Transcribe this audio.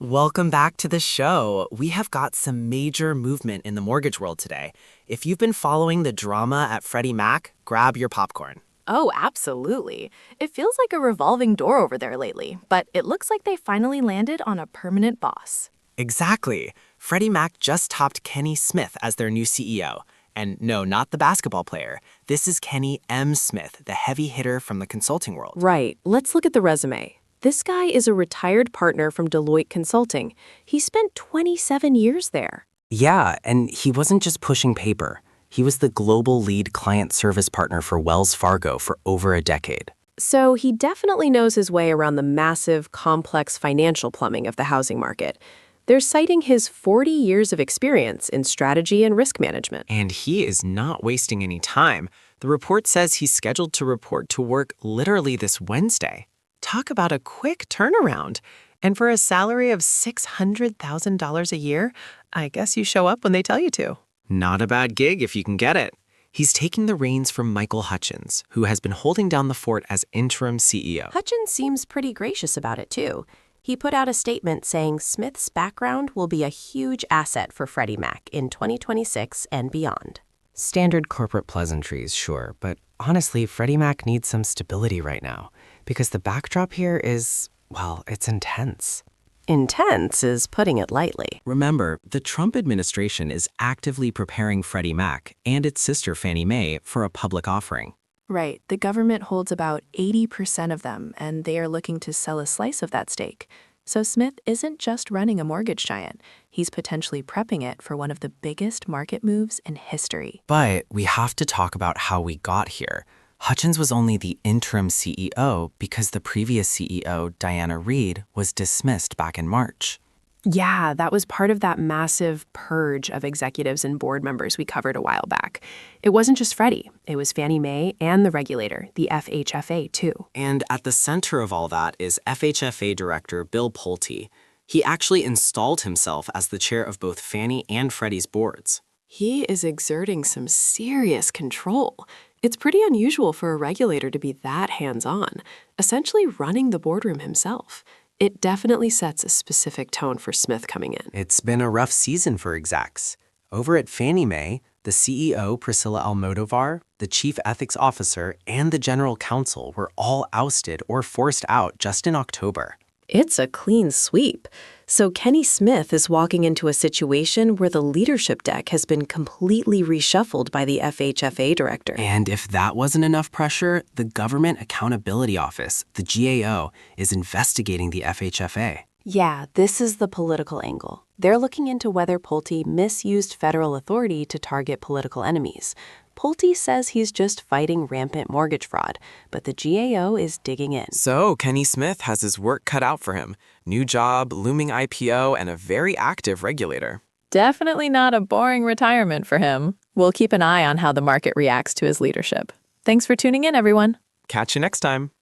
Welcome back to the show. We have got some major movement in the mortgage world today. If you've been following the drama at Freddie Mac, grab your popcorn. Oh, absolutely. It feels like a revolving door over there lately, but it looks like they finally landed on a permanent boss. Exactly. Freddie Mac just topped Kenny Smith as their new CEO. And no, not the basketball player. This is Kenny M. Smith, the heavy hitter from the consulting world. Right. Let's look at the resume. This guy is a retired partner from Deloitte Consulting. He spent 27 years there. Yeah, and he wasn't just pushing paper. He was the global lead client service partner for Wells Fargo for over a decade. So he definitely knows his way around the massive, complex financial plumbing of the housing market. They're citing his 40 years of experience in strategy and risk management. And he is not wasting any time. The report says he's scheduled to report to work literally this Wednesday. Talk about a quick turnaround. And for a salary of $600,000 a year, I guess you show up when they tell you to. Not a bad gig if you can get it. He's taking the reins from Michael Hutchins, who has been holding down the fort as interim CEO. Hutchins seems pretty gracious about it, too. He put out a statement saying Smith's background will be a huge asset for Freddie Mac in 2026 and beyond. Standard corporate pleasantries, sure, but honestly, Freddie Mac needs some stability right now because the backdrop here is, well, it's intense. Intense is putting it lightly. Remember, the Trump administration is actively preparing Freddie Mac and its sister Fannie Mae for a public offering. Right. The government holds about 80% of them, and they are looking to sell a slice of that stake. So Smith isn't just running a mortgage giant. He's potentially prepping it for one of the biggest market moves in history. But we have to talk about how we got here. Hutchins was only the interim CEO because the previous CEO, Diana Reed, was dismissed back in March. Yeah, that was part of that massive purge of executives and board members we covered a while back. It wasn't just Freddie. It was Fannie Mae and the regulator, the FHFA, too. And at the center of all that is FHFA Director Bill Pulte. He actually installed himself as the chair of both Fannie and Freddie's boards. He is exerting some serious control. It's pretty unusual for a regulator to be that hands-on, essentially running the boardroom himself. It definitely sets a specific tone for Smith coming in. It's been a rough season for execs. Over at Fannie Mae, the CEO, Priscilla Almodovar, the chief ethics officer, and the general counsel were all ousted or forced out just in October. It's a clean sweep. So Kenny Smith is walking into a situation where the leadership deck has been completely reshuffled by the FHFA director. And if that wasn't enough pressure, the Government Accountability Office, the GAO, is investigating the FHFA. Yeah, this is the political angle. They're looking into whether Pulte misused federal authority to target political enemies. Pulte says he's just fighting rampant mortgage fraud, but the GAO is digging in. So Kenny Smith has his work cut out for him. New job, looming IPO, and a very active regulator. Definitely not a boring retirement for him. We'll keep an eye on how the market reacts to his leadership. Thanks for tuning in, everyone. Catch you next time.